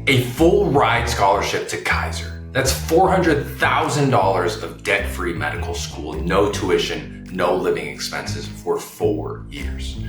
A full ride scholarship to Kaiser. That's $400,000 of debt-free medical school, no tuition, no living expenses for 4 years.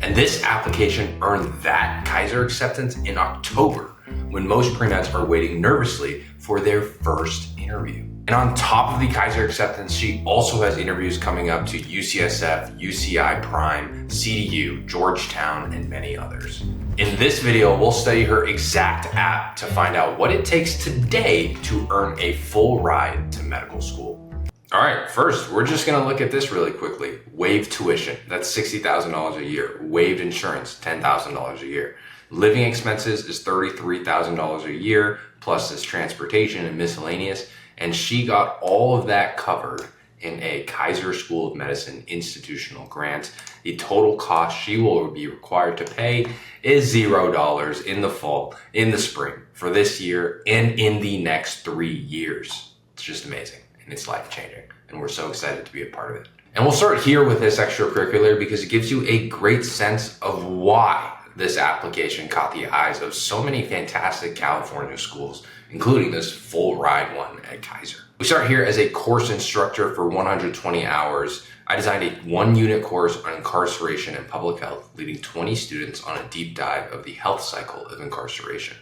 And this application earned that Kaiser acceptance in October, when most premeds are waiting nervously for their first interview. And on top of the Kaiser acceptance, she also has interviews coming up to UCSF, UCI Prime, CDU, Georgetown, and many others. In this video, we'll study her exact app to find out what it takes today to earn a full ride to medical school. All right, first, we're just gonna look at this really quickly. Waived tuition, that's $60,000 a year. Waived insurance, $10,000 a year. Living expenses is $33,000 a year, plus this transportation and miscellaneous. And she got all of that covered in a Kaiser School of Medicine institutional grant. The total cost she will be required to pay is $0 in the fall, in the spring, for this year, and in the next 3 years. It's just amazing, and it's life-changing, and we're so excited to be a part of it. And we'll start here with this extracurricular because it gives you a great sense of why this application caught the eyes of so many fantastic California schools, including this full ride one at Kaiser. We start here as a course instructor for 120 hours. I designed a 1-unit course on incarceration and public health, leading 20 students on a deep dive of the health cycle of incarceration.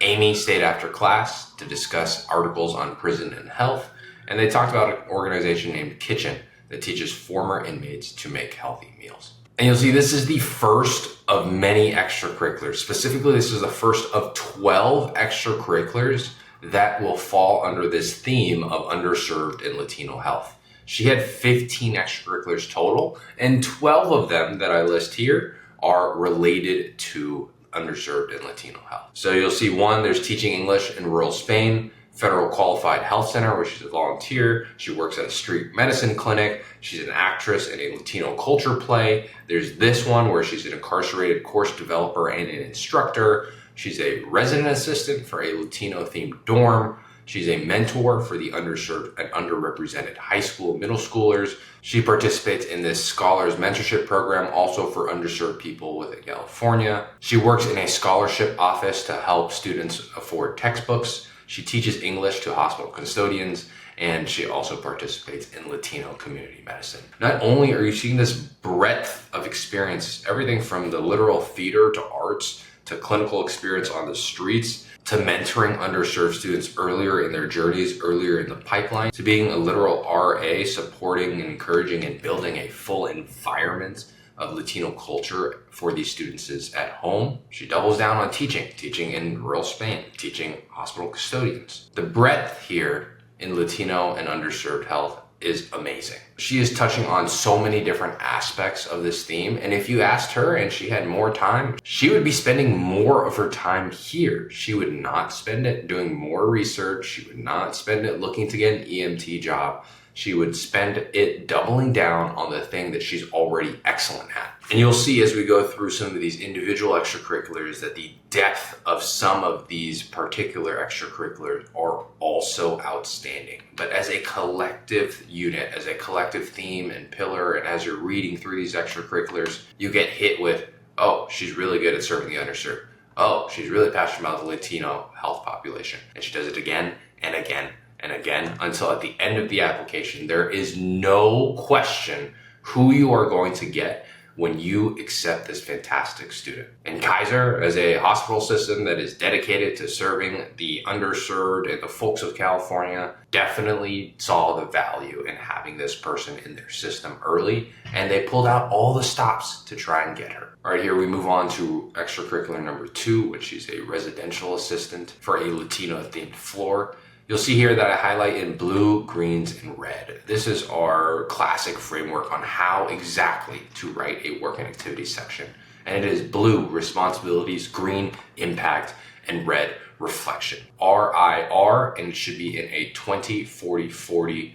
Amy stayed after class to discuss articles on prison and health, and they talked about an organization named Kitchen that teaches former inmates to make healthy meals. And you'll see this is the first of many extracurriculars. Specifically, this is the first of 12 extracurriculars that will fall under this theme of underserved and Latino health. She had 15 extracurriculars total, and 12 of them that I list here are related to underserved and Latino health. So you'll see one, there's teaching English in rural Spain, Federal Qualified Health Center, where she's a volunteer. She works at a street medicine clinic. She's an actress in a Latino culture play. There's this one where she's an incarcerated course developer and an instructor. She's a resident assistant for a Latino themed dorm. She's a mentor for the underserved and underrepresented high school, middle schoolers. She participates in this scholars mentorship program also for underserved people within California. She works in a scholarship office to help students afford textbooks. She teaches English to hospital custodians, and she also participates in Latino community medicine. Not only are you seeing this breadth of experience, everything from the literal theater to arts to clinical experience on the streets to mentoring underserved students earlier in their journeys, earlier in the pipeline, to being a literal RA, supporting and encouraging and building a full environment of Latino culture for these students is at home. She doubles down on teaching in rural Spain, teaching hospital custodians. The breadth here in Latino and underserved health is amazing. She is touching on so many different aspects of this theme, and if you asked her and she had more time, she would be spending more of her time here. She would not spend it doing more research. She would not spend it looking to get an EMT job. She would spend it doubling down on the thing that she's already excellent at. And you'll see as we go through some of these individual extracurriculars that the depth of some of these particular extracurriculars are also outstanding. But as a collective unit, as a collective theme and pillar, and as you're reading through these extracurriculars, you get hit with, oh, she's really good at serving the underserved. Oh, she's really passionate about the Latino health population. And she does it again and again and again, until at the end of the application, there is no question who you are going to get when you accept this fantastic student. And Kaiser, as a hospital system that is dedicated to serving the underserved and the folks of California, definitely saw the value in having this person in their system early, and they pulled out all the stops to try and get her. All right, here we move on to extracurricular number 2, which she's a residential assistant for a Latino-themed floor. You'll see here that I highlight in blue, greens, and red. This is our classic framework on how exactly to write a work and activity section. And it is blue, responsibilities, green, impact, and red, reflection. RIR, and it should be in a 20-40-40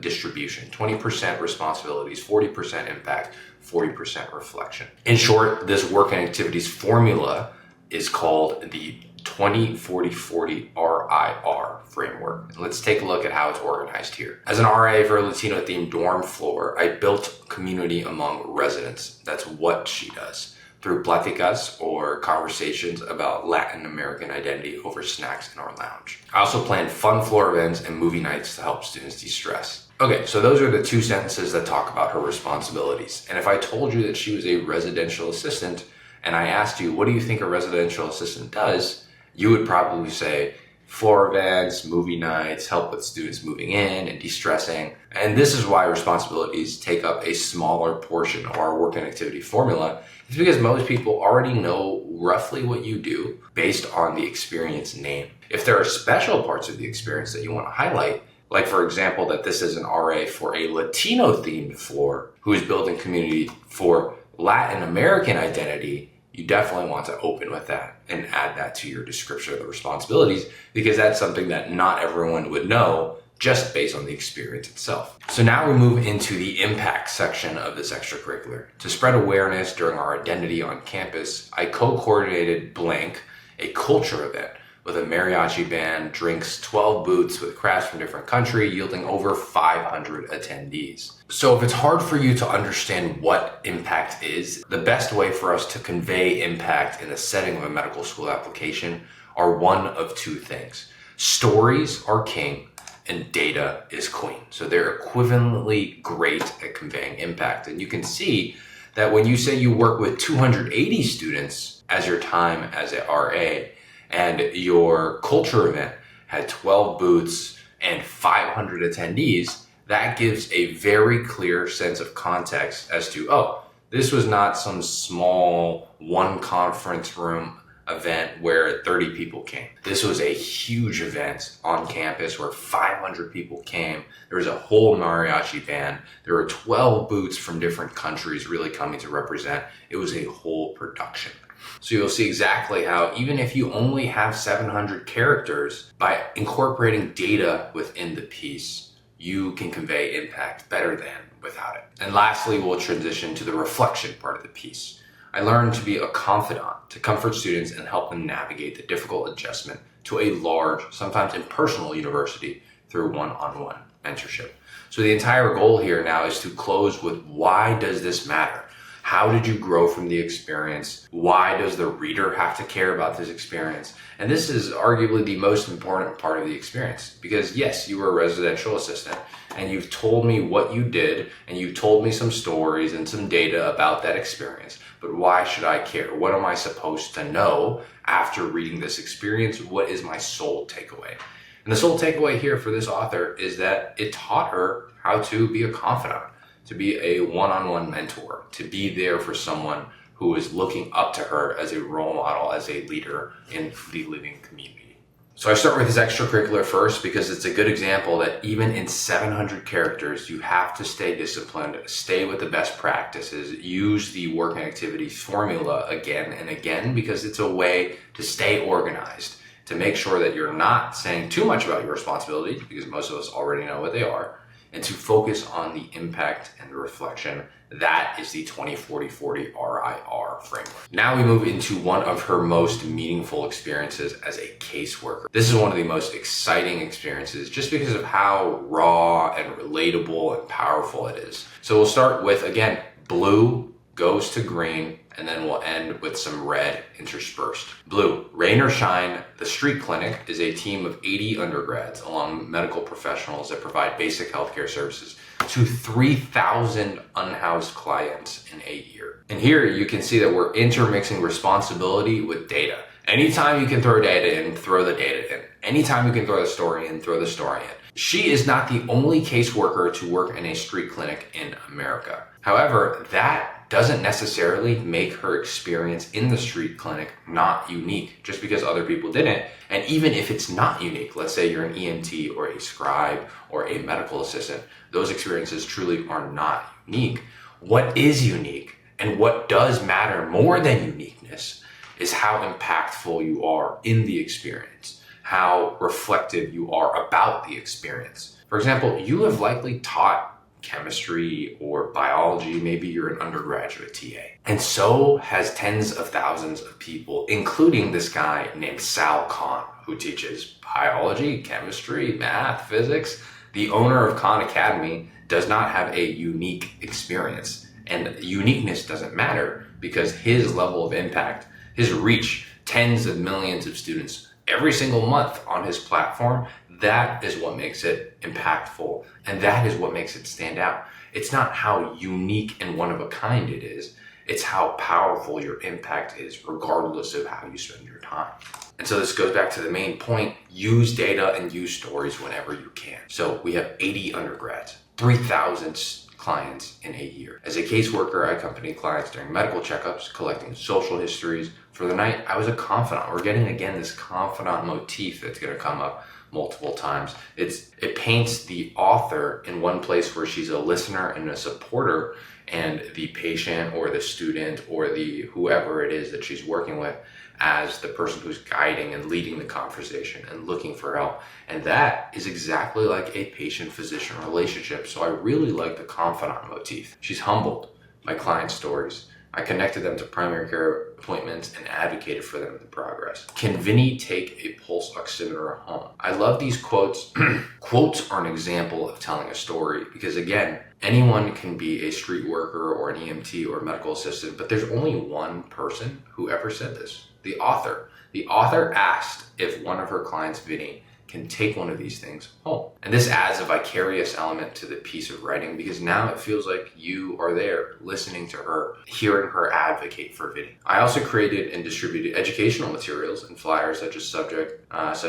distribution. 20% responsibilities, 40% impact, 40% reflection. In short, this work and activities formula is called the 20-40-40 RIR framework. Let's take a look at how it's organized here. As an RA for a Latino-themed dorm floor, I built community among residents. That's what she does. through platicas or conversations about Latin American identity over snacks in our lounge. I also plan fun floor events and movie nights to help students de-stress. Okay, so those are the 2 sentences that talk about her responsibilities. And if I told you that she was a residential assistant and I asked you, what do you think a residential assistant does? You would probably say floor events, movie nights, help with students moving in and de-stressing. And this is why responsibilities take up a smaller portion of our work and activity formula. It's because most people already know roughly what you do based on the experience name. If there are special parts of the experience that you want to highlight, like for example, that this is an RA for a Latino themed floor who is building community for Latin American identity, you definitely want to open with that and add that to your description of the responsibilities, because that's something that not everyone would know just based on the experience itself. So now we move into the impact section of this extracurricular. To spread awareness during our identity on campus, I co-coordinated blank, a culture event with a mariachi band, drinks, 12 booths with crafts from different countries, yielding over 500 attendees. So if it's hard for you to understand what impact is, the best way for us to convey impact in the setting of a medical school application are one of 2 things. Stories are king and data is queen. So they're equivalently great at conveying impact. And you can see that when you say you work with 280 students as your time as a RA, and your culture event had 12 booths and 500 attendees, that gives a very clear sense of context as to, oh, this was not some small 1 conference room event where 30 people came. This was a huge event on campus where 500 people came. There was a whole mariachi band. There were 12 booths from different countries really coming to represent. It was a whole production. So you'll see exactly how even if you only have 700 characters, by incorporating data within the piece, you can convey impact better than without it. And lastly, we'll transition to the reflection part of the piece. I learned to be a confidant, to comfort students and help them navigate the difficult adjustment to a large, sometimes impersonal university through one-on-one mentorship. So the entire goal here now is to close with, why does this matter? How did you grow from the experience? Why does the reader have to care about this experience? And this is arguably the most important part of the experience, because yes, you were a residential assistant and you've told me what you did and you've told me some stories and some data about that experience. But why should I care? What am I supposed to know after reading this experience? What is my sole takeaway? And the sole takeaway here for this author is that it taught her how to be a confidant, to be a one-on-one mentor, to be there for someone who is looking up to her as a role model, as a leader in the living community. So I start with this extracurricular first because it's a good example that even in 700 characters, you have to stay disciplined, stay with the best practices, use the work and activities formula again and again, because it's a way to stay organized, to make sure that you're not saying too much about your responsibilities, because most of us already know what they are, and to focus on the impact and the reflection. That is the 20-40-40 RIR framework. Now we move into one of her most meaningful experiences as a caseworker. This is one of the most exciting experiences just because of how raw and relatable and powerful it is. So we'll start with, again, blue goes to green, and then we'll end with some red interspersed. Blue, rain or shine, the Street Clinic is a team of 80 undergrads along medical professionals that provide basic healthcare services to 3,000 unhoused clients in a year. And here you can see that we're intermixing responsibility with data. Anytime you can throw data in, throw the data in. Anytime you can throw the story in, throw the story in. She is not the only caseworker to work in a street clinic in America. However, that doesn't necessarily make her experience in the street clinic not unique just because other people didn't. And even if it's not unique, let's say you're an EMT or a scribe or a medical assistant, those experiences truly are not unique. What is unique and what does matter more than uniqueness is how impactful you are in the experience, how reflective you are about the experience. For example, you have likely taught chemistry or biology, maybe you're an undergraduate TA. And so has tens of thousands of people, including this guy named Sal Khan, who teaches biology, chemistry, math, physics. The owner of Khan Academy does not have a unique experience, and uniqueness doesn't matter because his level of impact, his reach, tens of millions of students every single month on his platform, that is what makes it impactful, and that is what makes it stand out. It's not how unique and one of a kind it is, it's how powerful your impact is, regardless of how you spend your time. And so this goes back to the main point: use data and use stories whenever you can. So we have 80 undergrads, 3,000 clients in a year. As a caseworker, I accompany clients during medical checkups, collecting social histories. For the night, I was a confidant. We're getting, again, this confidant motif that's going to come up multiple times. It paints the author in one place where she's a listener and a supporter, and the patient or the student or the whoever it is that she's working with as the person who's guiding and leading the conversation and looking for help. And that is exactly like a patient-physician relationship. So I really like the confidant motif. She's humbled by client stories. I connected them to primary care appointments and advocated for them in the progress. Can Vinny take a pulse oximeter home? I love these quotes. Quotes are an example of telling a story because, again, anyone can be a street worker or an EMT or a medical assistant, but there's only one person who ever said this: the author. The author asked if one of her clients, Vinny, can take one of these things home. And this adds a vicarious element to the piece of writing because now it feels like you are there listening to her, hearing her advocate for Vinny. I also created and distributed educational materials and flyers such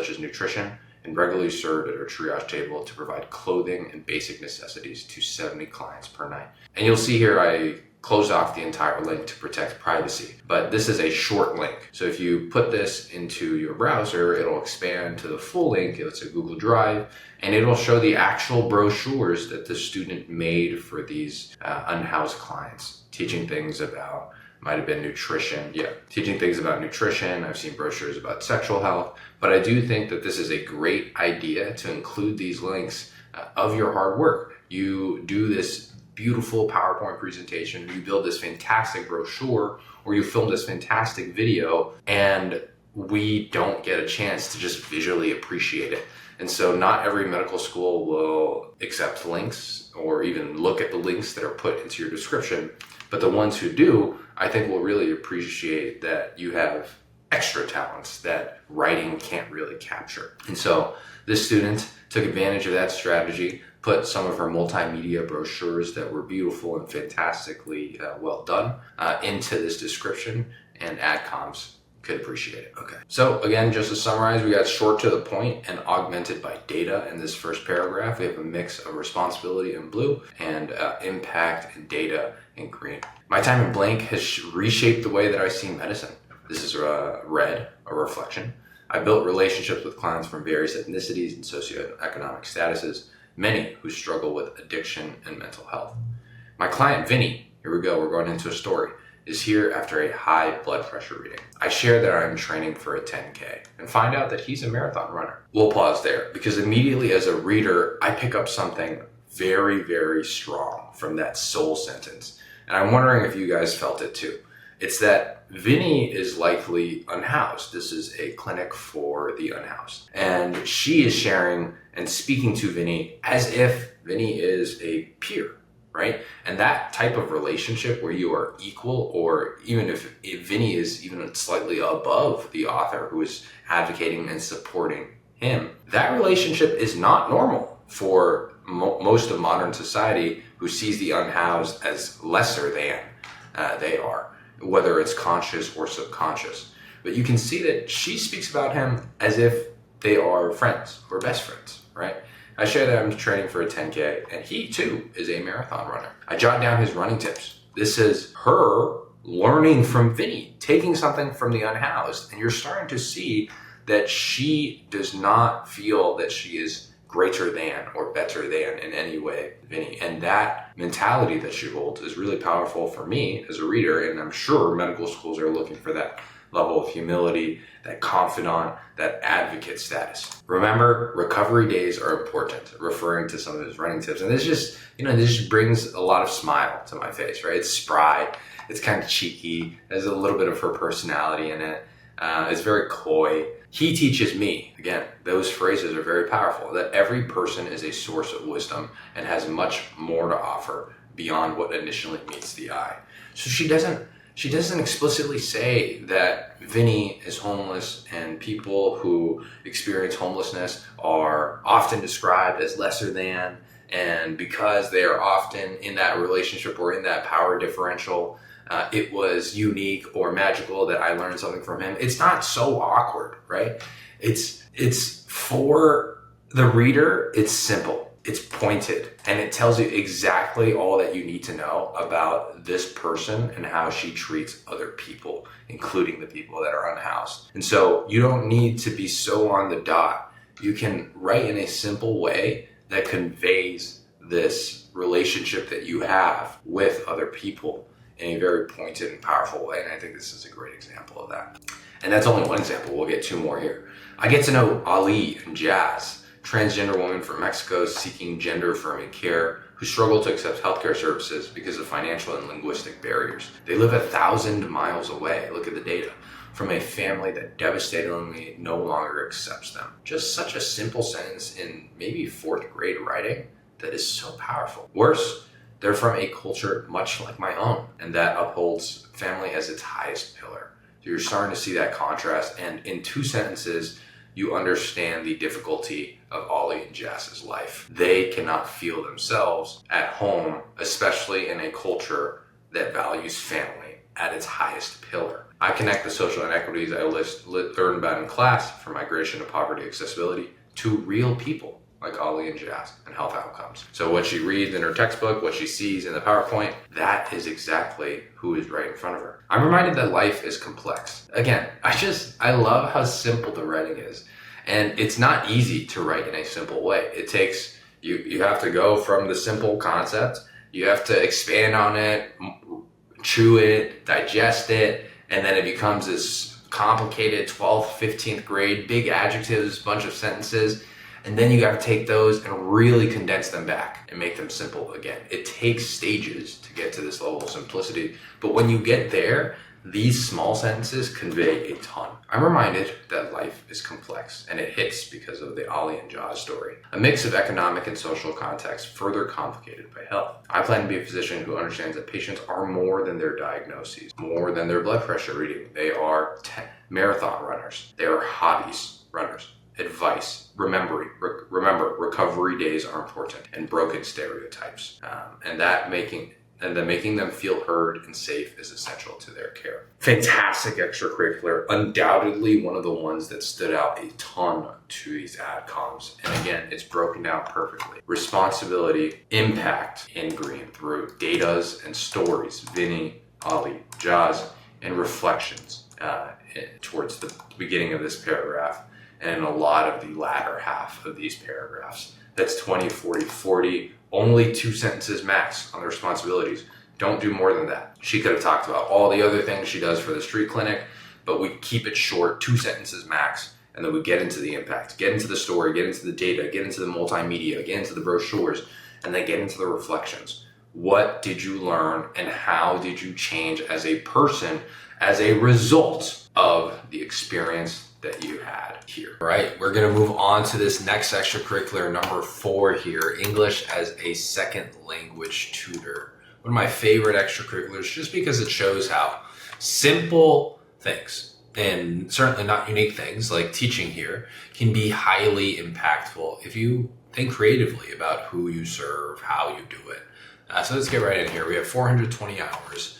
as nutrition, and regularly served at her triage table to provide clothing and basic necessities to 70 clients per night. And you'll see here I closed off the entire link to protect privacy, but this is a short link. So if you put this into your browser, it'll expand to the full link. It's a Google Drive, and it'll show the actual brochures that the student made for these unhoused clients, teaching things about, might have been nutrition. Yeah, teaching things about nutrition. I've seen brochures about sexual health, but I do think that this is a great idea to include these links of your hard work. You do this beautiful PowerPoint presentation, you build this fantastic brochure, or you film this fantastic video, and we don't get a chance to just visually appreciate it. And so not every medical school will accept links or even look at the links that are put into your description, but the ones who do, I think, will really appreciate that you have extra talents that writing can't really capture. And so this student took advantage of that strategy, put some of her multimedia brochures that were beautiful and fantastically well done into this description, and AdComs could appreciate it. Okay. So again, just to summarize, we got short to the point and augmented by data in this first paragraph. We have a mix of responsibility in blue and impact and data in green. My time in blank has reshaped the way that I see medicine. This is red, a reflection. I built relationships with clients from various ethnicities and socioeconomic statuses, many who struggle with addiction and mental health. My client, Vinny, here we go, we're going into a story, is here after a high blood pressure reading. I share that I'm training for a 10K and find out that he's a marathon runner. We'll pause there because immediately as a reader, I pick up something very, very strong from that sole sentence. And I'm wondering if you guys felt it too. It's that Vinny is likely unhoused. This is a clinic for the unhoused. And she is sharing and speaking to Vinny as if Vinny is a peer, right? And that type of relationship where you are equal, or even if Vinny is even slightly above the author who is advocating and supporting him, that relationship is not normal for most of modern society, who sees the unhoused as lesser than they are, whether it's conscious or subconscious. But you can see that she speaks about him as if they are friends or best friends, right? I share that I'm training for a 10K, and he too is a marathon runner. I jot down his running tips. This is her learning from Vinny, taking something from the unhoused, and you're starting to see that she does not feel that she is greater than or better than in any way, Vinny. And that mentality that she holds is really powerful for me as a reader, and I'm sure medical schools are looking for that level of humility, that confidant, that advocate status. Remember, recovery days are important, referring to some of his running tips. And this just brings a lot of smile to my face, right? It's spry, it's kind of cheeky, there's a little bit of her personality in it. It's very coy. He teaches me, again, those phrases are very powerful, that every person is a source of wisdom and has much more to offer beyond what initially meets the eye. So she She doesn't explicitly say that Vinny is homeless and people who experience homelessness are often described as lesser than, and because they are often in that relationship or in that power differential, it was unique or magical that I learned something from him. It's not so awkward, right? It's for the reader, it's simple. It's pointed, and it tells you exactly all that you need to know about this person and how she treats other people, including the people that are unhoused. And so you don't need to be so on the dot. You can write in a simple way that conveys this relationship that you have with other people in a very pointed and powerful way. And I think this is a great example of that. And that's only one example. We'll get two more here. I get to know Ali and Jazz, transgender women from Mexico seeking gender-affirming care who struggle to accept healthcare services because of financial and linguistic barriers. They live 1,000 miles away, look at the data, from a family that devastatingly no longer accepts them. Just such a simple sentence in maybe 4th grade writing that is so powerful. Worse, they're from a culture much like my own, and that upholds family as its highest pillar. So you're starting to see that contrast, and in 2 sentences, you understand the difficulty of Ollie and Jazz's life. They cannot feel themselves at home, especially in a culture that values family at its highest pillar. I connect the social inequities I learned about in class, from migration to poverty accessibility, to real people like Ollie and Jazz and health outcomes. So what she reads in her textbook, what she sees in the PowerPoint, that is exactly who is right in front of her. I'm reminded that life is complex. Again, I love how simple the writing is. And it's not easy to write in a simple way. It takes, you have to go from the simple concept, you have to expand on it, chew it, digest it, and then it becomes this complicated 12th, 15th grade, big adjectives, bunch of sentences. And then you got to take those and really condense them back and make them simple again. It takes stages to get to this level of simplicity. But when you get there, these small sentences convey a ton. I'm reminded that life is complex, and it hits because of the Ollie and Jazz story. A mix of economic and social context further complicated by health. I plan to be a physician who understands that patients are more than their diagnoses, more than their blood pressure reading. They are marathon runners. They are hobbies runners. Advice, remember, recovery days are important, and broken stereotypes. And making them feel heard and safe is essential to their care. Fantastic extracurricular, undoubtedly one of the ones that stood out a ton to these AdComs. And again, it's broken down perfectly. Responsibility, impact in green through datas and stories, Vinny, Ollie, Jazz, and reflections towards the beginning of this paragraph. And a lot of the latter half of these paragraphs. That's 20, 40, 40, only 2 sentences max on the responsibilities. Don't do more than that. She could have talked about all the other things she does for the street clinic, but we keep it short, 2 sentences max, and then we get into the impact, get into the story, get into the data, get into the multimedia, get into the brochures, and then get into the reflections. What did you learn, and how did you change as a person as a result of the experience that you had here? All right, we're gonna move on to this next extracurricular, number 4 here, English as a second language tutor. One of my favorite extracurriculars, just because it shows how simple things, and certainly not unique things like teaching here, can be highly impactful if you think creatively about who you serve, how you do it. So let's get right in here. We have 420 hours,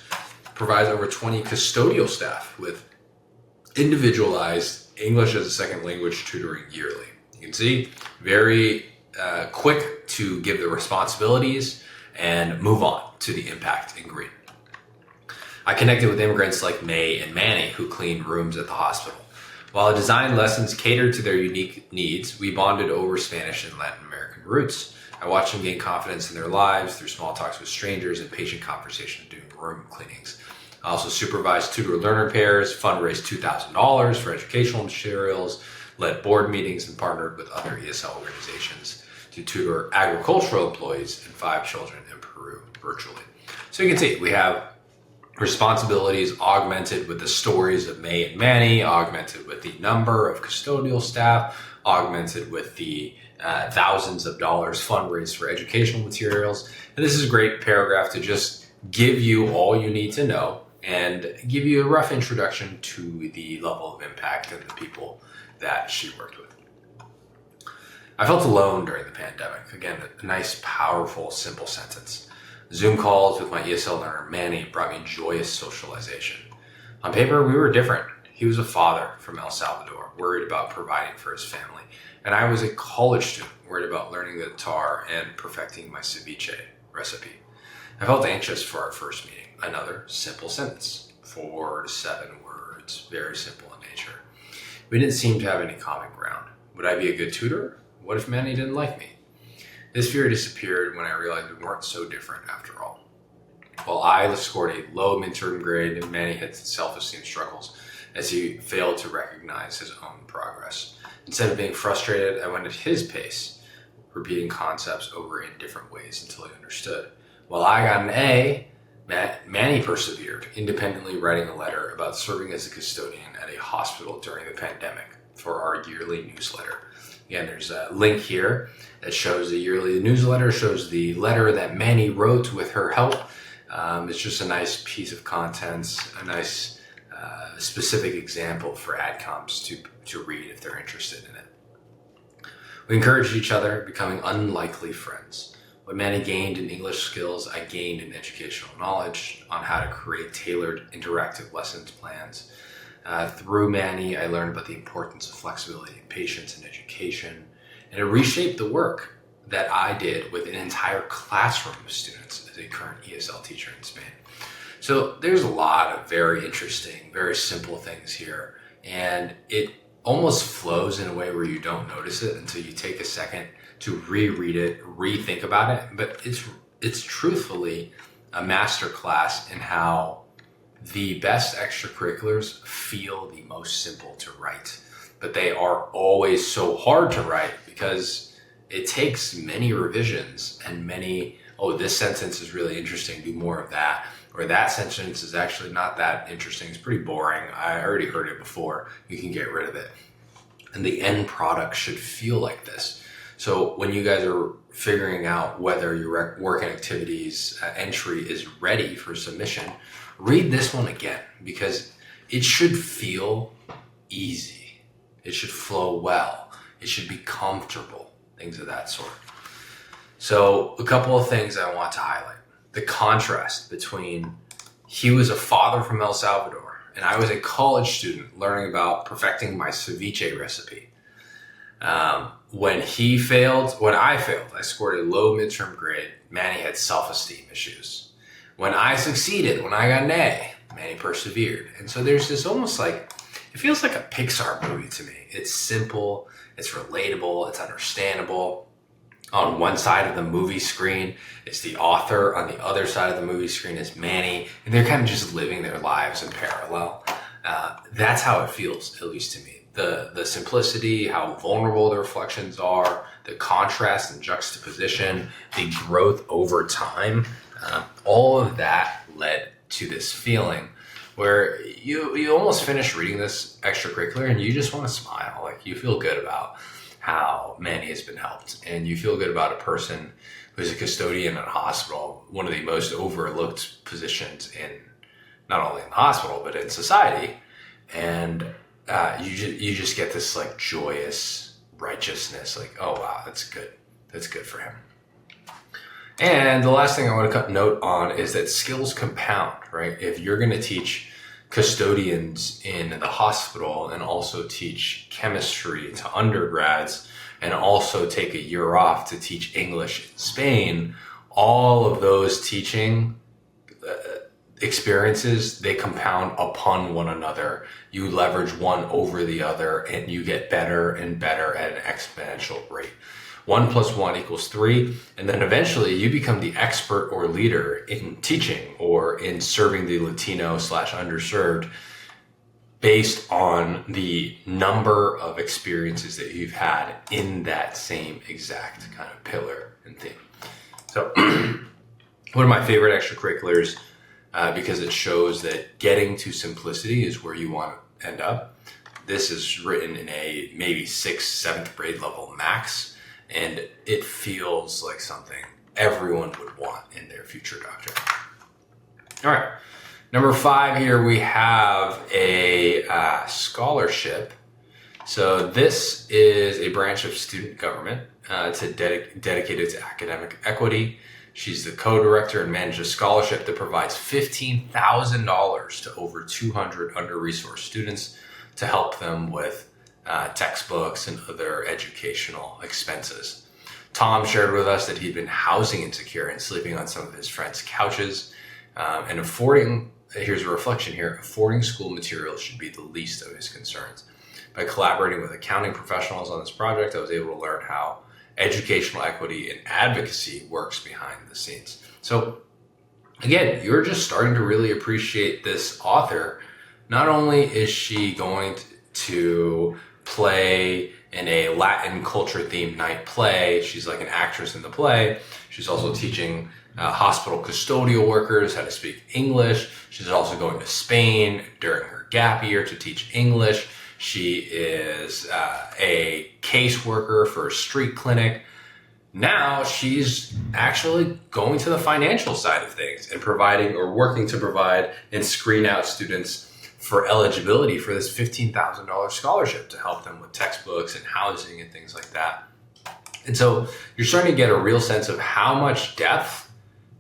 provides over 20 custodial staff with individualized English as a second language tutoring yearly. You can see, very quick to give the responsibilities and move on to the impact in green. I connected with immigrants like May and Manny who clean rooms at the hospital. While I designed lessons catered to their unique needs, we bonded over Spanish and Latin American roots. I watched them gain confidence in their lives through small talks with strangers and patient conversations during room cleanings. I also supervised tutor-learner pairs, fundraised $2,000 for educational materials, led board meetings, and partnered with other ESL organizations to tutor agricultural employees and 5 children in Peru virtually. So you can see we have responsibilities augmented with the stories of May and Manny, augmented with the number of custodial staff, augmented with the thousands of dollars fundraised for educational materials. And this is a great paragraph to just give you all you need to know and give you a rough introduction to the level of impact and the people that she worked with. I felt alone during the pandemic. Again, a nice, powerful, simple sentence. Zoom calls with my ESL learner, Manny, brought me joyous socialization. On paper, we were different. He was a father from El Salvador, worried about providing for his family. And I was a college student, worried about learning the guitar and perfecting my ceviche recipe. I felt anxious for our first meeting. Another simple sentence, 4 to 7 words, very simple in nature. We didn't seem to have any common ground. Would I be a good tutor? What if Manny didn't like me? This fear disappeared when I realized we weren't so different after all. While I scored a low midterm grade and Manny had self-esteem struggles as he failed to recognize his own progress. Instead of being frustrated, I went at his pace, repeating concepts over in different ways until he understood. While I got an A, Manny persevered, independently writing a letter about serving as a custodian at a hospital during the pandemic for our yearly newsletter. Again, there's a link here that shows the yearly newsletter, shows the letter that Manny wrote with her help. It's just a nice piece of content, a nice specific example for ADCOMs to read if they're interested in it. We encouraged each other, becoming unlikely friends. What Manny gained in English skills, I gained in educational knowledge on how to create tailored interactive lessons plans. Through Manny, I learned about the importance of flexibility and patience in education, and it reshaped the work that I did with an entire classroom of students as a current ESL teacher in Spain. So there's a lot of very interesting, very simple things here, and it almost flows in a way where you don't notice it until you take a second to reread it, rethink about it. But it's truthfully a masterclass in how the best extracurriculars feel the most simple to write, but they are always so hard to write because it takes many revisions and many, oh, this sentence is really interesting, do more of that. Or that sentence is actually not that interesting, it's pretty boring, I already heard it before, you can get rid of it. And the end product should feel like this. So when you guys are figuring out whether your work and activities entry is ready for submission, read this one again, because it should feel easy. It should flow well. It should be comfortable, things of that sort. So a couple of things I want to highlight. The contrast between he was a father from El Salvador and I was a college student learning about perfecting my ceviche recipe. When I failed, I scored a low midterm grade. Manny had self-esteem issues. When I succeeded, when I got an A, Manny persevered. And so there's this almost like, it feels like a Pixar movie to me. It's simple, it's relatable, it's understandable. On one side of the movie screen, it's the author. On the other side of the movie screen is Manny. And they're kind of just living their lives in parallel. That's how it feels, at least to me. The simplicity, how vulnerable the reflections are, the contrast and juxtaposition, the growth over time, all of that led to this feeling where you almost finish reading this extracurricular and you just want to smile. Like you feel good about how Manny has been helped, and you feel good about a person who's a custodian in a hospital, one of the most overlooked positions in not only in the hospital but in society, and you just get this like joyous righteousness, like, oh wow, that's good for him. And the last thing I want to note on is that skills compound, right? If you're going to teach custodians in the hospital and also teach chemistry to undergrads and also take a year off to teach English in Spain, all of those teaching experiences, they compound upon one another. You leverage one over the other and you get better and better at an exponential rate. 1 + 1 = 3, and then eventually you become the expert or leader in teaching or in serving the Latino/underserved based on the number of experiences that you've had in that same exact kind of pillar and theme. So one of my favorite extracurriculars, because it shows that getting to simplicity is where you want to end up. This is written in a maybe 6th, 7th grade level max. And it feels like something everyone would want in their future doctor. All right, Number 5 here, we have a scholarship. So this is a branch of student government dedicated to academic equity. She's the co-director and manages a scholarship that provides $15,000 to over 200 under-resourced students to help them with textbooks and other educational expenses. Tom shared with us that he'd been housing insecure and sleeping on some of his friends' couches, and here's a reflection here, affording school materials should be the least of his concerns. By collaborating with accounting professionals on this project, I was able to learn how educational equity and advocacy works behind the scenes. So again, you're just starting to really appreciate this author. Not only is she going to play in a Latin culture themed night play, she's like an actress in the play. She's also teaching hospital custodial workers how to speak English. She's also going to Spain during her gap year to teach English. She is a caseworker for a street clinic. Now she's actually going to the financial side of things and providing or working to provide and screen out students for eligibility for this $15,000 scholarship to help them with textbooks and housing and things like that. And so you're starting to get a real sense of how much depth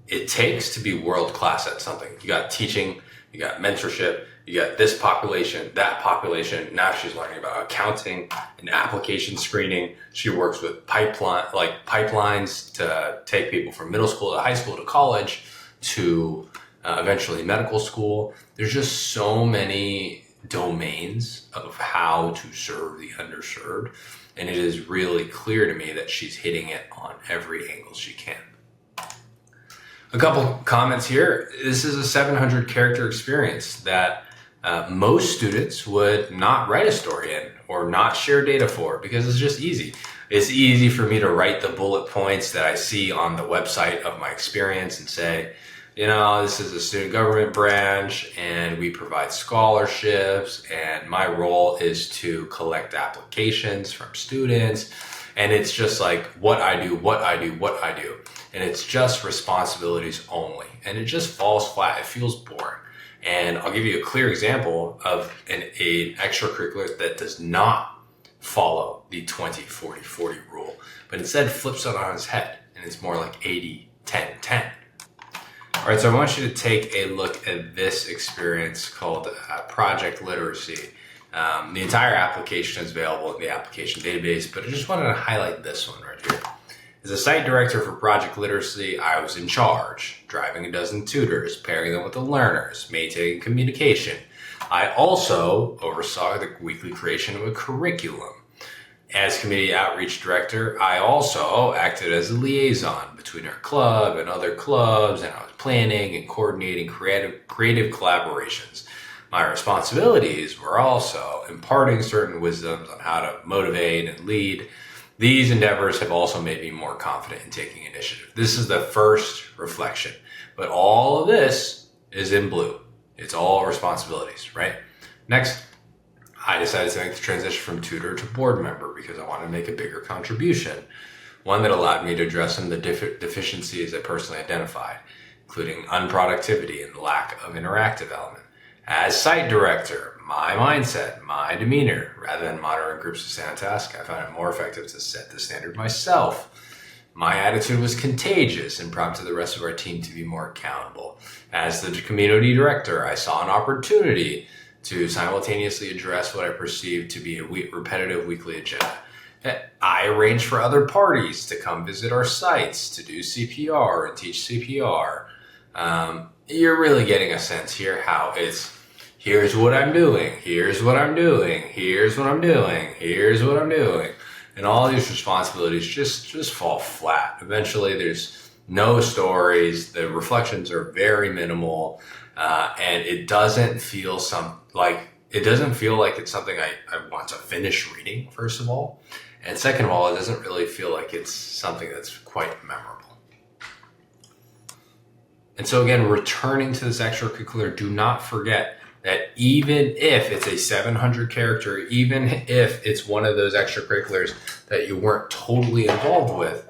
it takes to be world-class at something. You got teaching, you got mentorship, you got this population, that population. Now she's learning about accounting and application screening. She works with pipelines to take people from middle school to high school to college to eventually medical school. There's just so many domains of how to serve the underserved. And it is really clear to me that she's hitting it on every angle she can. A couple comments here. This is a 700 character experience that most students would not write a story in or not share data for because it's just easy. It's easy for me to write the bullet points that I see on the website of my experience and say, this is a student government branch and we provide scholarships and my role is to collect applications from students. And it's just like what I do. And it's just responsibilities only. And it just falls flat. It feels boring. And I'll give you a clear example of an extracurricular that does not follow the 20-40-40 rule, but instead flips it on its head. And it's more like 80-10-10. All right, so I want you to take a look at this experience called Project Literacy. The entire application is available in the application database, but I just wanted to highlight this one right here. As a site director for Project Literacy, I was in charge, driving a dozen tutors, pairing them with the learners, maintaining communication. I also oversaw the weekly creation of a curriculum. As community outreach director, I also acted as a liaison between our club and other clubs, and I was planning and coordinating creative collaborations. My responsibilities were also imparting certain wisdoms on how to motivate and lead. These endeavors have also made me more confident in taking initiative. This is the first reflection, but all of this is in blue. It's all responsibilities, right? Next, I decided to make the transition from tutor to board member because I wanted to make a bigger contribution, one that allowed me to address some of the deficiencies I personally identified, including unproductivity and lack of interactive element. As site director, my mindset, my demeanor, rather than monitoring groups assigned tasks, I found it more effective to set the standard myself. My attitude was contagious and prompted the rest of our team to be more accountable. As the community director, I saw an opportunity to simultaneously address what I perceived to be a repetitive weekly agenda. I arranged for other parties to come visit our sites to do CPR and teach CPR. You're really getting a sense here how it's here's what I'm doing, here's what I'm doing, here's what I'm doing, here's what I'm doing. And all these responsibilities just fall flat. Eventually there's no stories, the reflections are very minimal, and it doesn't feel like it's something I want to finish reading, first of all. And second of all, it doesn't really feel like it's something that's quite memorable. And so again, returning to this extracurricular, do not forget that even if it's a 700 character, even if it's one of those extracurriculars that you weren't totally involved with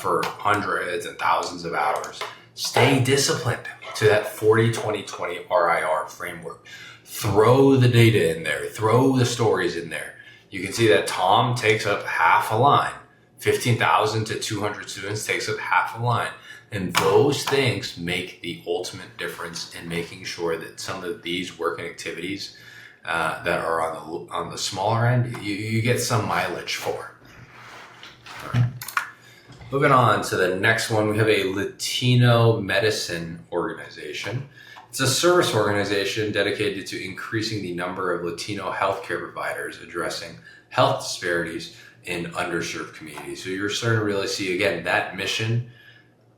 for hundreds and thousands of hours, Stay disciplined to that 40-20-20 RIR framework. Throw the data in there. Throw the stories in there. You can see that Tom takes up half a line. 15,000 to 200 students takes up half a line. And those things make the ultimate difference in making sure that some of these working activities that are on the smaller end, you get some mileage for. All right. Moving on to the next one, we have a Latino medicine organization. It's a service organization dedicated to increasing the number of Latino healthcare providers addressing health disparities in underserved communities. So you're starting to really see, again, that mission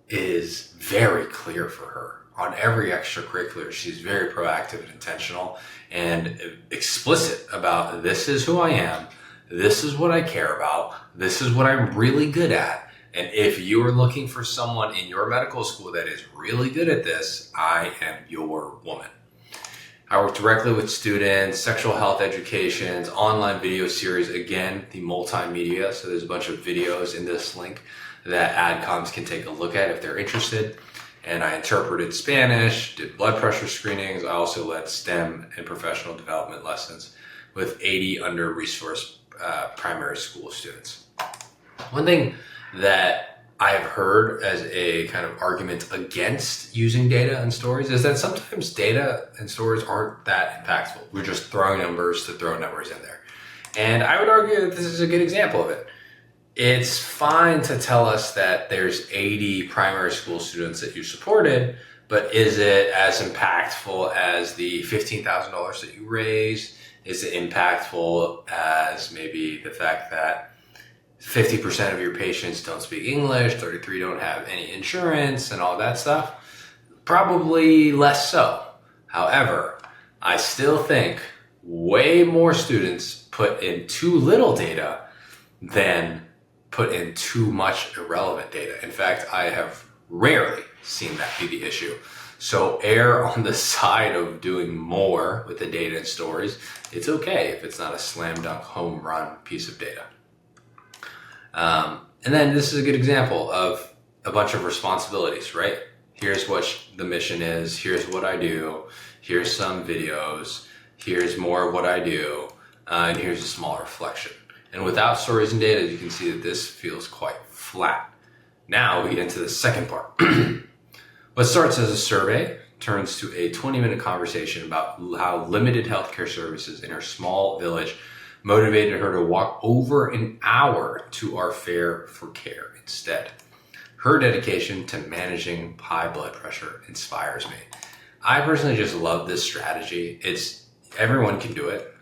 is very clear for her. On every extracurricular, she's very proactive and intentional and explicit about, this is who I am, this is what I care about, this is what I'm really good at. And if you are looking for someone in your medical school that is really good at this, I am your woman. I work directly with students, sexual health educations, online video series, again, the multimedia. So there's a bunch of videos in this link that ADCOMs can take a look at if they're interested. And I interpreted Spanish, did blood pressure screenings. I also led STEM and professional development lessons with 80 under-resourced primary school students. One thing that I have heard as a kind of argument against using data and stories is that sometimes data and stories aren't that impactful. We're just throwing numbers to throw numbers in there. And I would argue that this is a good example of it. It's fine to tell us that there's 80 primary school students that you supported, but is it as impactful as the $15,000 that you raised? Is it impactful as maybe the fact that 50% of your patients don't speak English, 33 don't have any insurance, and all that stuff? Probably less so. However, I still think way more students put in too little data than put in too much irrelevant data. In fact, I have rarely seen that be the issue. So err on the side of doing more with the data and stories. It's okay if it's not a slam dunk home run piece of data. And then this is a good example of a bunch of responsibilities, right? Here's what the mission is. Here's what I do. Here's some videos. Here's more of what I do. And here's a small reflection. And without stories and data, you can see that this feels quite flat. Now we get into the second part. What starts as a survey turns to a 20-minute conversation about how limited healthcare services in her small village motivated her to walk over an hour to our fair for care instead. Her dedication to managing high blood pressure inspires me. I personally just love this strategy. Everyone can do it.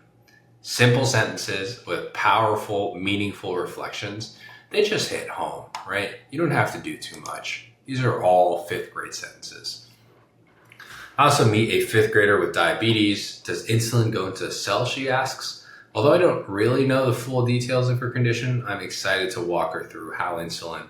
Simple sentences with powerful, meaningful reflections. They just hit home, right? You don't have to do too much. These are all 5th grade sentences. I also meet a 5th grader with diabetes. Does insulin go into a cell, she asks. Although I don't really know the full details of her condition, I'm excited to walk her through how insulin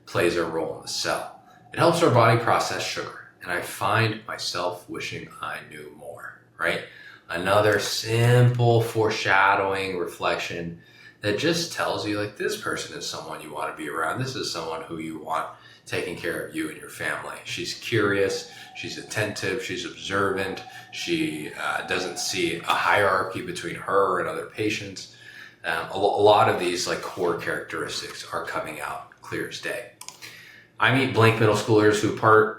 plays a role in the cell. It helps our body process sugar, and I find myself wishing I knew more, right? Another simple foreshadowing reflection that just tells you, like, this person is someone you want to be around. This is someone who you want taking care of you and your family. She's curious, she's attentive, she's observant, she doesn't see a hierarchy between her and other patients. A lot of these like core characteristics are coming out clear as day. I meet blank middle schoolers who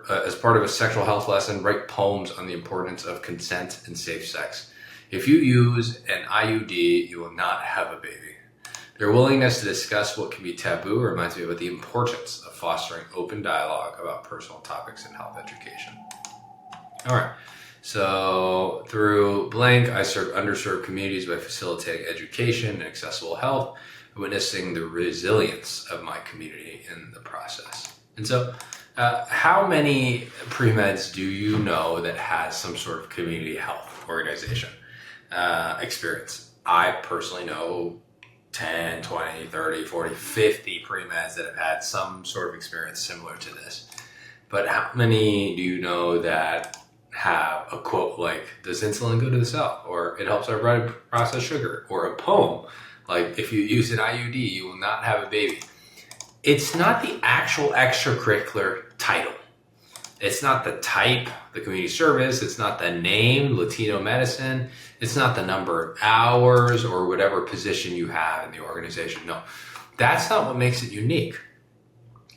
as part of a sexual health lesson write poems on the importance of consent and safe sex. If you use an IUD, you will not have a baby. Their willingness to discuss what can be taboo reminds me about the importance of fostering open dialogue about personal topics in health education. All right, so through blank, I serve underserved communities by facilitating education and accessible health, witnessing the resilience of my community in the process. And so how many pre-meds do you know that has some sort of community health organization experience? I personally know 10, 20, 30, 40, 50 pre-meds that have had some sort of experience similar to this. But how many do you know that have a quote like, does insulin go to the cell? Or it helps our body process sugar? Or a poem like, if you use an IUD, you will not have a baby. It's not the actual extracurricular title. It's not the type, the community service. It's not the name, Latino medicine. It's not the number of hours or whatever position you have in the organization. No, that's not what makes it unique.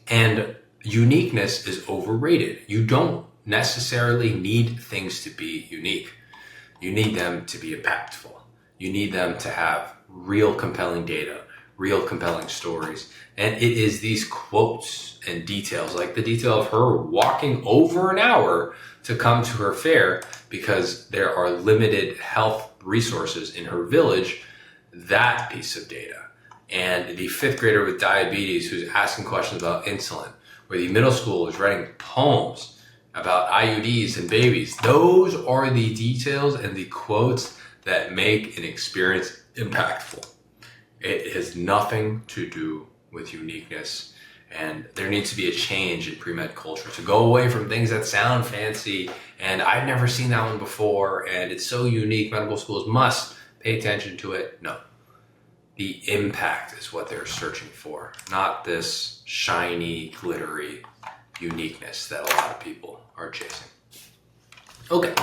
And uniqueness is overrated. You don't necessarily need things to be unique. You need them to be impactful. You need them to have real compelling data, real compelling stories. And it is these quotes and details, like the detail of her walking over an hour to come to her fair because there are limited health resources in her village, that piece of data. And the fifth grader with diabetes who's asking questions about insulin, or the middle school is writing poems about IUDs and babies. Those are the details and the quotes that make an experience impactful. It has nothing to do with uniqueness. And there needs to be a change in pre-med culture to go away from things that sound fancy. And I've never seen that one before. And it's so unique. Medical schools must pay attention to it. No. The impact is what they're searching for, not this shiny, glittery uniqueness that a lot of people are chasing. Okay.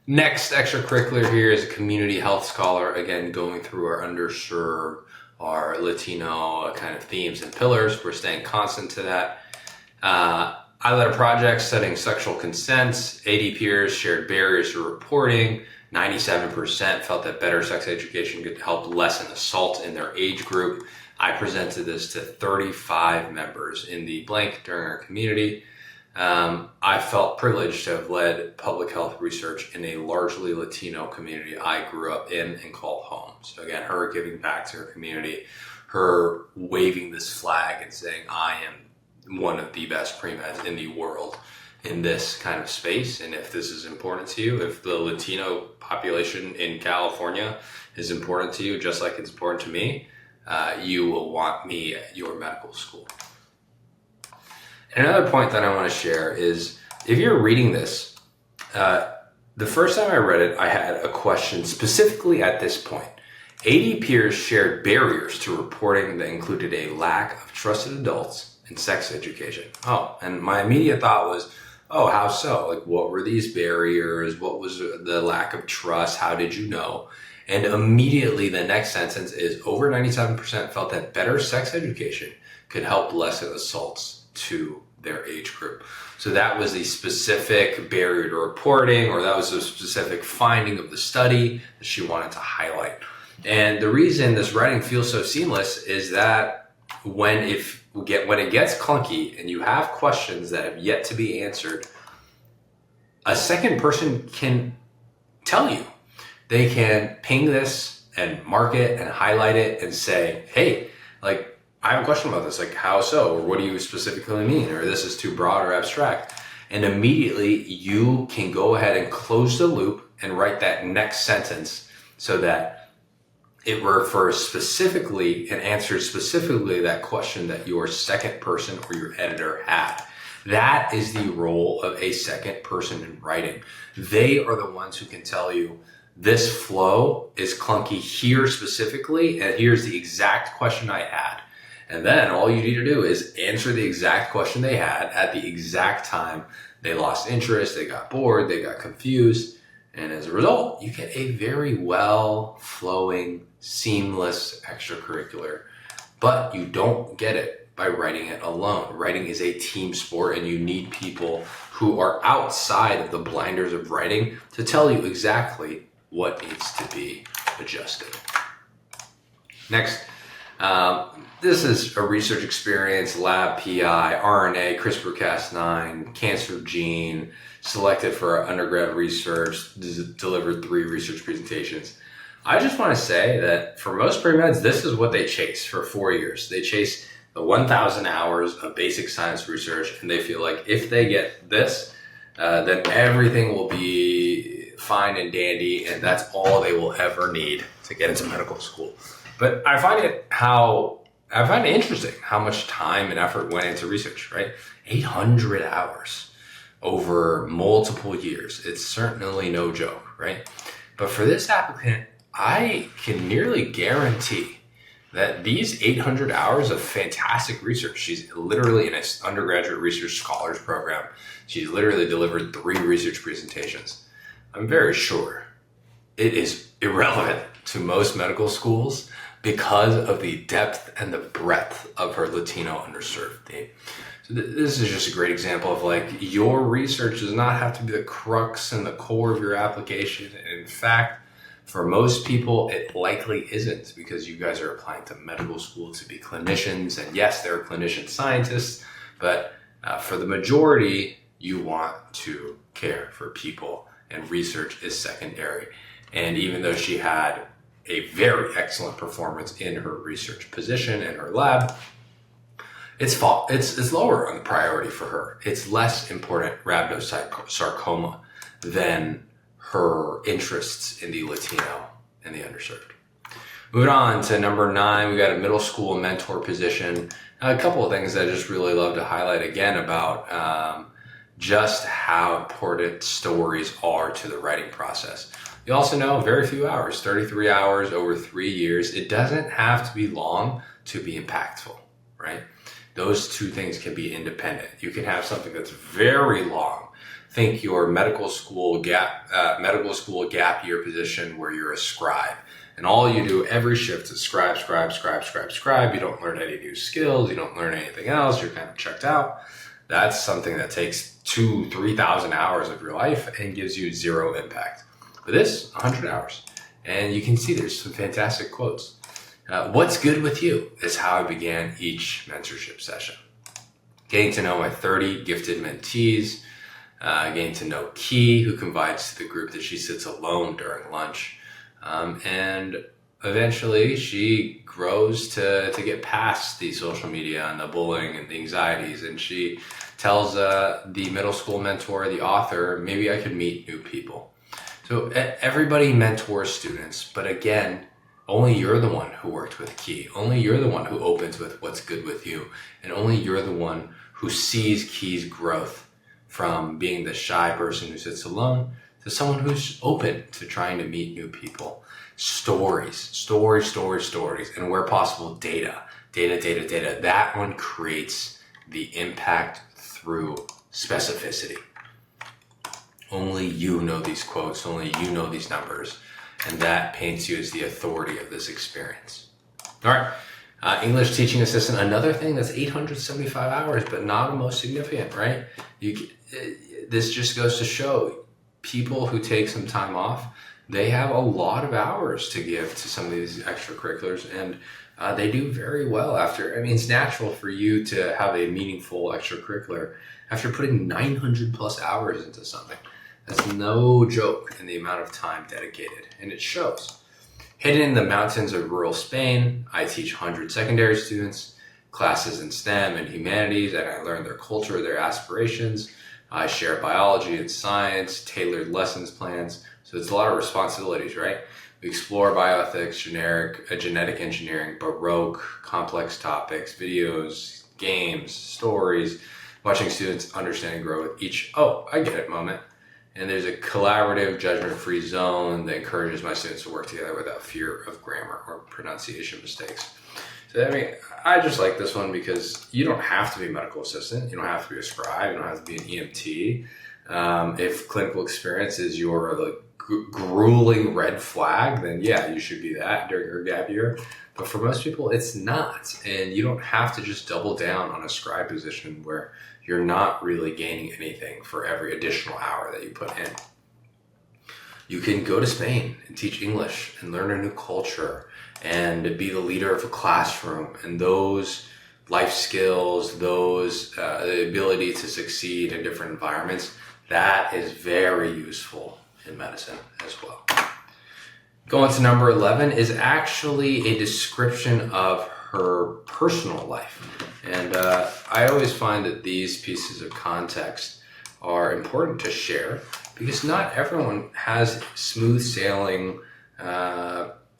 Next extracurricular here is a community health scholar. Again, going through our underserved, our Latino kind of themes and pillars. We're staying constant to that. I led a project studying sexual consent. 80 peers shared barriers to reporting. 97% felt that better sex education could help lessen assault in their age group. I presented this to 35 members in the blank during our community. I felt privileged to have led public health research in a largely Latino community I grew up in and called home. So again, her giving back to her community, her waving this flag and saying, I am one of the best pre-meds in the world in this kind of space. And if this is important to you, if the Latino population in California is important to you, just like it's important to me, you will want me at your medical school. And another point that I want to share is if you're reading this, the first time I read it, I had a question specifically at this point. 80 peers shared barriers to reporting that included a lack of trusted adults and sex education. Oh, and my immediate thought was, oh, how so? Like, what were these barriers? What was the lack of trust? How did you know? And immediately the next sentence is over 97% felt that better sex education could help lessen assaults to their age group. So that was the specific barrier to reporting, or that was a specific finding of the study that she wanted to highlight. And the reason this writing feels so seamless is that when it gets clunky and you have questions that have yet to be answered, a second person can tell you. They can ping this and mark it and highlight it and say, hey, like, I have a question about this, like, how so? Or what do you specifically mean? Or this is too broad or abstract. And immediately you can go ahead and close the loop and write that next sentence so that it refers specifically and answers specifically that question that your second person or your editor had. That is the role of a second person in writing. They are the ones who can tell you this flow is clunky here specifically, and here's the exact question I had. And then all you need to do is answer the exact question they had at the exact time they lost interest, they got bored, they got confused. And as a result, you get a very well-flowing, seamless extracurricular. But you don't get it by writing it alone. Writing is a team sport, and you need people who are outside of the blinders of writing to tell you exactly what needs to be adjusted. Next. This is a research experience, lab PI, RNA, CRISPR-Cas9, cancer gene, selected for undergrad research, delivered 3 research presentations. I just want to say that for most pre-meds, this is what they chase for 4 years. They chase the 1,000 hours of basic science research, and they feel like if they get this, then everything will be fine and dandy, and that's all they will ever need to get into medical school. But I find it interesting how much time and effort went into research, right? 800 hours over multiple years. It's certainly no joke, right? But for this applicant, I can nearly guarantee that these 800 hours of fantastic research, she's literally in an undergraduate research scholars program. She's literally delivered 3 research presentations. I'm very sure it is irrelevant to most medical schools because of the depth and the breadth of her Latino underserved theme. So this is just a great example of like, your research does not have to be the crux and the core of your application. And in fact, for most people, it likely isn't, because you guys are applying to medical school to be clinicians. And yes, there are clinician scientists, but for the majority, you want to care for people, and research is secondary. And even though she had a very excellent performance in her research position in her lab, it's lower on the priority for her. It's less important rhabdomyosarcoma than her interests in the Latino and the underserved. Moving on to number 9, we got a middle school mentor position. Now, a couple of things that I just really love to highlight again about just how important stories are to the writing process. You also know very few hours, 33 hours over 3 years. It doesn't have to be long to be impactful, right? Those two things can be independent. You can have something that's very long. Think your medical school gap year position where you're a scribe, and all you do every shift is scribe. You don't learn any new skills. You don't learn anything else. You're kind of checked out. That's something that takes 2,000-3,000 hours of your life and gives you 0 impact. But this, 100 hours. And you can see there's some fantastic quotes. What's good with you is how I began each mentorship session. Getting to know my 30 gifted mentees, getting to know Key, who confides to the group that she sits alone during lunch. And eventually she grows to get past the social media and the bullying and the anxieties. And she tells the middle school mentor, the author, maybe I could meet new people. So everybody mentors students, but again, only you're the one who worked with Key. Only you're the one who opens with what's good with you. And only you're the one who sees Key's growth from being the shy person who sits alone to someone who's open to trying to meet new people. Stories, and where possible, data. That one creates the impact through specificity. Only you know these quotes, only you know these numbers, and that paints you as the authority of this experience. All right, English teaching assistant, another thing that's 875 hours, but not the most significant, right? This just goes to show people who take some time off, they have a lot of hours to give to some of these extracurriculars, and they do very well after. I mean, it's natural for you to have a meaningful extracurricular after putting 900 plus hours into something. That's no joke in the amount of time dedicated, and it shows. Hidden in the mountains of rural Spain, I teach 100 secondary students, classes in STEM and humanities, and I learn their culture, their aspirations. I share biology and science, tailored lessons plans. So it's a lot of responsibilities, right? We explore bioethics, genetic engineering, Baroque, complex topics, videos, games, stories, watching students understand and grow with each, oh, I get it moment. And there's a collaborative, judgment-free zone that encourages my students to work together without fear of grammar or pronunciation mistakes. So, I mean, I just like this one because you don't have to be a medical assistant. You don't have to be a scribe. You don't have to be an EMT. If clinical experience is your grueling red flag, then yeah, you should be that during your gap year. But for most people, it's not. And you don't have to just double down on a scribe position where you're not really gaining anything for every additional hour that you put in. You can go to Spain and teach English and learn a new culture and be the leader of a classroom, and those life skills, the ability to succeed in different environments, that is very useful in medicine as well. Going to number 11 is actually a description of her personal life. And I always find that these pieces of context are important to share because not everyone has smooth sailing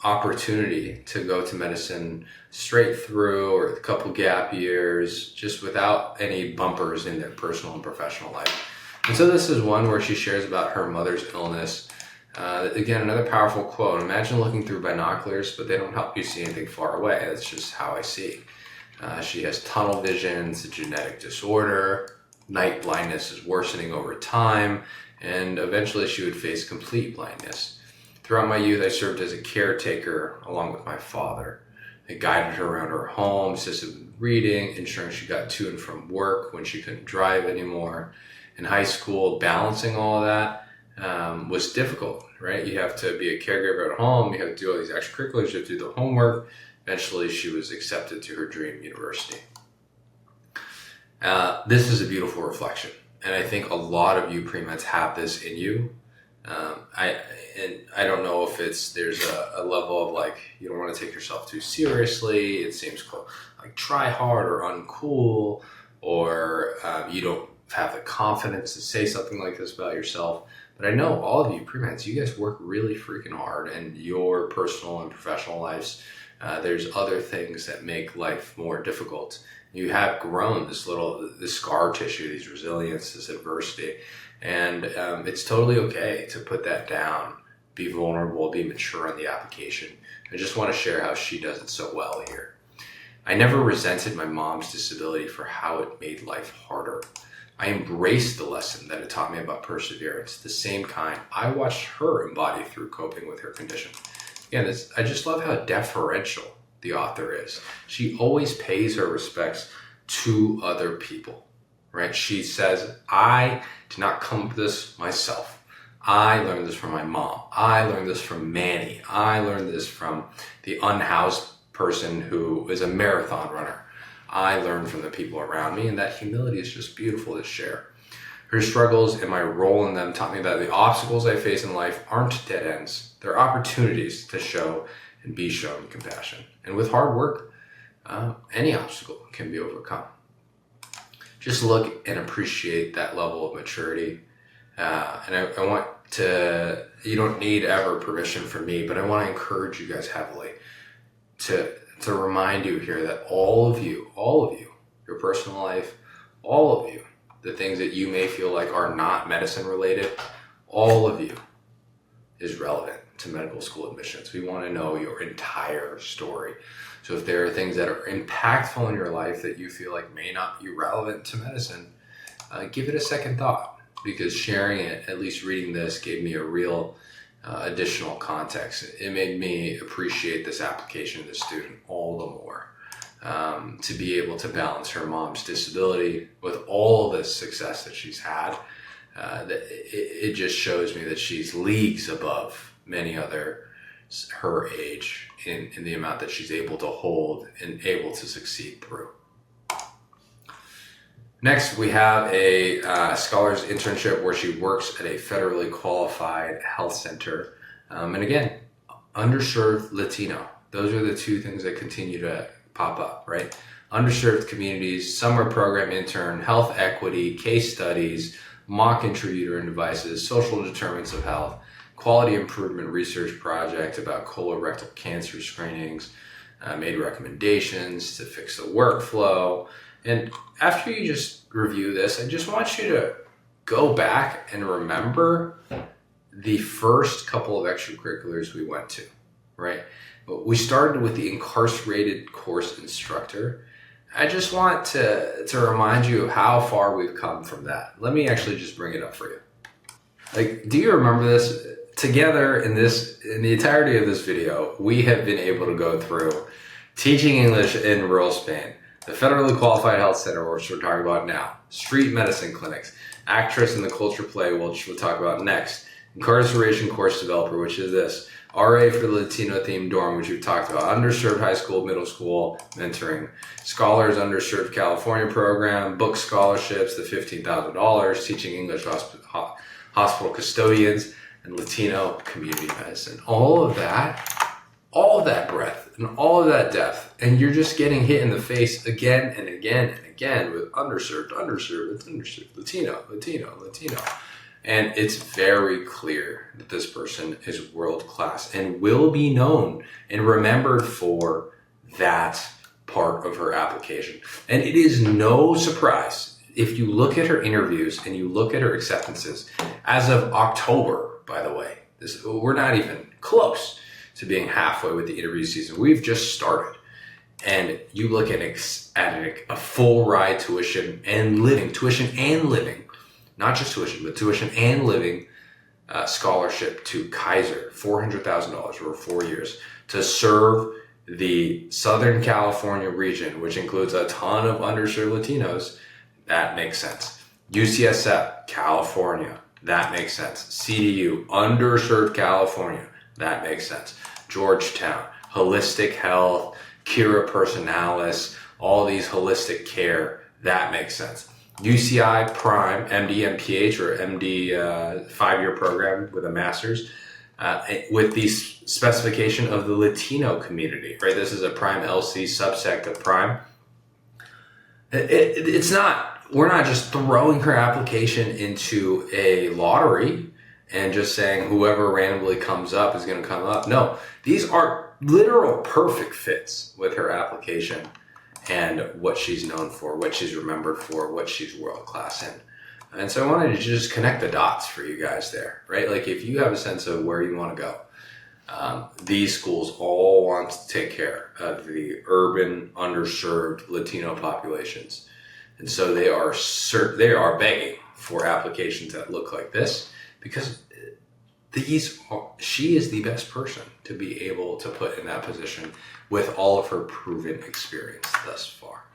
opportunity to go to medicine straight through or a couple gap years just without any bumpers in their personal and professional life. And so this is one where she shares about her mother's illness, Again, another powerful quote. Imagine looking through binoculars, but they don't help you see anything far away. That's just how I see. She has tunnel vision, it's a genetic disorder, night blindness is worsening over time, and eventually she would face complete blindness. Throughout my youth, I served as a caretaker along with my father. I guided her around her home, assisted with reading, ensuring she got to and from work when she couldn't drive anymore. In high school, balancing all of that was difficult, right? You have to be a caregiver at home, you have to do all these extracurriculars, you have to do the homework. Eventually, she was accepted to her dream university. This is a beautiful reflection, and I think a lot of you pre-meds have this in you. I don't know if there's a level of like, you don't want to take yourself too seriously. It seems like try hard or uncool, or you don't have the confidence to say something like this about yourself. But I know all of you pre-meds, you guys work really freaking hard in your personal and professional lives. There's other things that make life more difficult. You have grown this scar tissue, these resilience, this adversity, and it's totally okay to put that down, be vulnerable, be mature in the application. I just want to share how she does it so well here. I never resented my mom's disability for how it made life harder. I embraced the lesson that it taught me about perseverance, the same kind I watched her embody through coping with her condition. Again, I just love how deferential the author is. She always pays her respects to other people, right? She says, I did not come up with this myself. I learned this from my mom. I learned this from Manny. I learned this from the unhoused person who is a marathon runner. I learned from the people around me, and that humility is just beautiful to share. Her struggles and my role in them taught me that the obstacles I face in life aren't dead ends. They're opportunities to show and be shown compassion. And with hard work, any obstacle can be overcome. Just look and appreciate that level of maturity. And I want to, you don't need ever permission from me, but I want to encourage you guys heavily to remind you here that all of you, your personal life, all of you, the things that you may feel like are not medicine related, all of you is relevant to medical school admissions. We want to know your entire story. So if there are things that are impactful in your life that you feel like may not be relevant to medicine, give it a second thought, because sharing it, at least reading this, gave me a real additional context. It made me appreciate this application of the student all the more. To be able to balance her mom's disability with all this success that she's had, it just shows me that she's leagues above many other her age in the amount that she's able to hold and able to succeed through. Next, we have a scholar's internship where she works at a federally qualified health center. And again, underserved Latino. Those are the two things that continue to pop up, right? Underserved communities, summer program intern, health equity, case studies, mock intrauterine devices, social determinants of health, quality improvement research project about colorectal cancer screenings, made recommendations to fix the workflow. And after you just review this, I just want you to go back and remember the first couple of extracurriculars we went to, right? We started with the incarcerated course instructor. I just want to remind you of how far we've come from that. Let me actually just bring it up for you. Like, do you remember this? Together in the entirety of this video, we have been able to go through teaching English in rural Spain, the federally qualified health center, which we're talking about now, street medicine clinics, actress in the culture play, which we'll talk about next, incarceration course developer, which is this, RA for the Latino themed dorm, which we've talked about, underserved high school, middle school mentoring, scholars underserved California program, book scholarships, the $15,000, teaching English hospital custodians, and Latino community medicine. All of that breadth and all of that depth, and you're just getting hit in the face again and again and again with underserved, Latino. And it's very clear that this person is world-class and will be known and remembered for that part of her application. And it is no surprise if you look at her interviews and you look at her acceptances as of October, by the way, We're not even close to being halfway with the interview season. We've just started. And you look at a full ride tuition and living, not just tuition, but tuition and living scholarship to Kaiser, $400,000 over 4 years to serve the Southern California region, which includes a ton of underserved Latinos. That makes sense. UCSF, California, that makes sense. CDU, underserved California, that makes sense. Georgetown, holistic health, Cura Personalis, all these holistic care, that makes sense. UCI Prime, MD, MPH, or MD 5-year program with a master's, with the specification of the Latino community, right? This is a Prime LC subsect of Prime. We're not just throwing her application into a lottery and just saying whoever randomly comes up is going to come up. No, these are literal perfect fits with her application and what she's known for, what she's remembered for, what she's world class in. And so I wanted to just connect the dots for you guys there, right? Like if you have a sense of where you want to go, these schools all want to take care of the urban, underserved Latino populations. And so they are begging for applications that look like this because she is the best person to be able to put in that position with all of her proven experience thus far.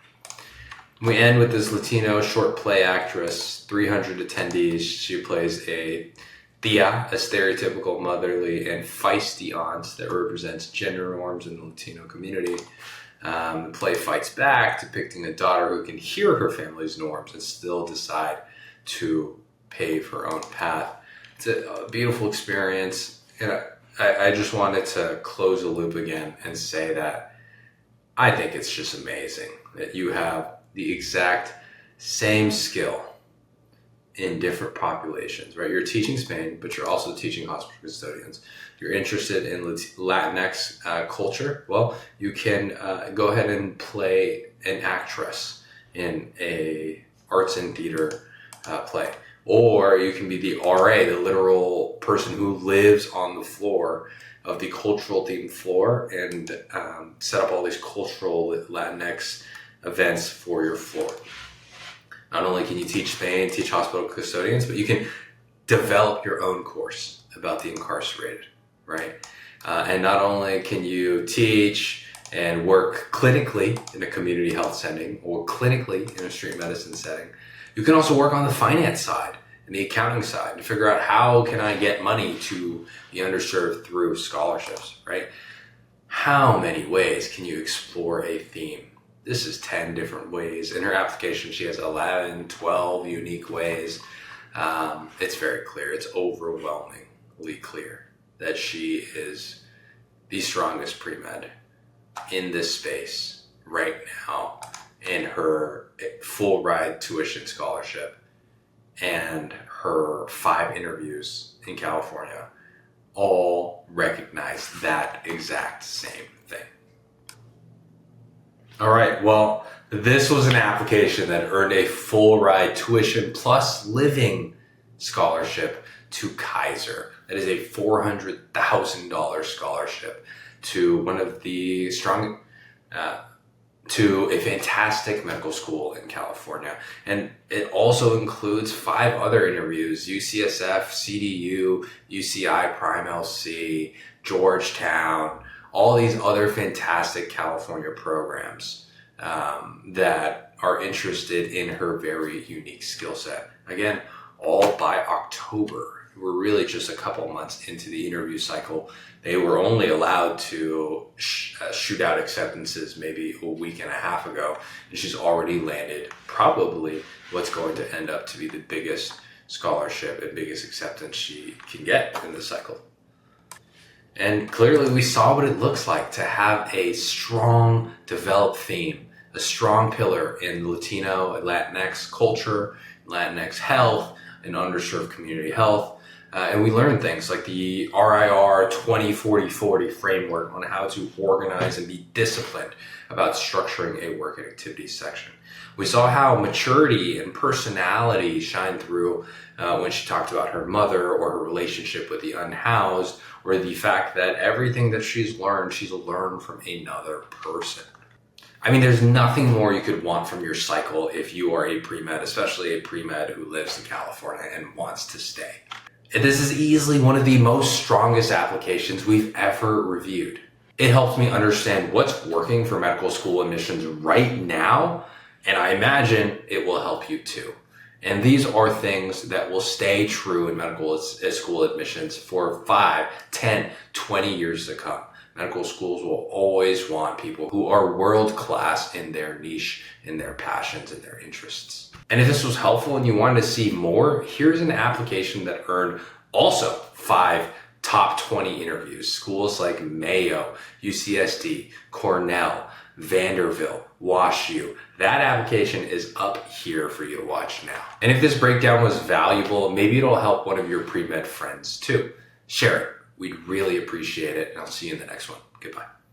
We end with this Latino short play actress, 300 attendees. She plays a tia, a stereotypical motherly and feisty aunt that represents gender norms in the Latino community. The play fights back, depicting a daughter who can hear her family's norms and still decide to pave her own path. It's a beautiful experience, and I just wanted to close the loop again and say that I think it's just amazing that you have the exact same skill in different populations, right? You're teaching Spain, but you're also teaching hospital custodians. You're interested in Latinx culture. Well, you can go ahead and play an actress in a arts and theater play. Or you can be the RA, the literal person who lives on the floor of the cultural themed floor and set up all these cultural Latinx events for your floor. Not only can you teach Spain, teach hospital custodians, but you can develop your own course about the incarcerated, right? And not only can you teach and work clinically in a community health setting or clinically in a street medicine setting, you can also work on the finance side and the accounting side to figure out how can I get money to the underserved through scholarships, right? How many ways can you explore a theme? This is 10 different ways. In her application, she has 11, 12 unique ways. It's very clear. It's overwhelmingly clear that she is the strongest pre-med in this space right now in her full ride tuition scholarship and her 5 interviews in California all recognize that exact same thing. All right, well, this was an application that earned a full ride tuition plus living scholarship to Kaiser. That is a $400,000 scholarship to one of the strong, to a fantastic medical school in California. And it also includes 5 other interviews: UCSF, CDU, UCI Prime LC, Georgetown, all these other fantastic California programs that are interested in her very unique skill set. Again, all by October. We're really just a couple months into the interview cycle. They were only allowed to shoot out acceptances maybe a week and a half ago, and she's already landed probably what's going to end up to be the biggest scholarship and biggest acceptance she can get in this cycle. And clearly we saw what it looks like to have a strong developed theme, a strong pillar in Latino, Latinx culture, Latinx health, and underserved community health. And we learned things like the RIR 20-40-40 framework on how to organize and be disciplined about structuring a work and activities section. We saw how maturity and personality shine through when she talked about her mother or her relationship with the unhoused, or the fact that everything that she's learned from another person. I mean, there's nothing more you could want from your cycle if you are a pre-med, especially a pre-med who lives in California and wants to stay. And this is easily one of the most strongest applications we've ever reviewed. It helps me understand what's working for medical school admissions right now, and I imagine it will help you too. And these are things that will stay true in medical school admissions for 5, 10, 20 years to come. Medical schools will always want people who are world-class in their niche, in their passions, and their interests. And if this was helpful and you wanted to see more, here's an application that earned also 5 top 20 interviews. Schools like Mayo, UCSD, Cornell, Vanderbilt, WashU. That application is up here for you to watch now. And if this breakdown was valuable, maybe it'll help one of your pre-med friends too. Share it. We'd really appreciate it, and I'll see you in the next one. Goodbye.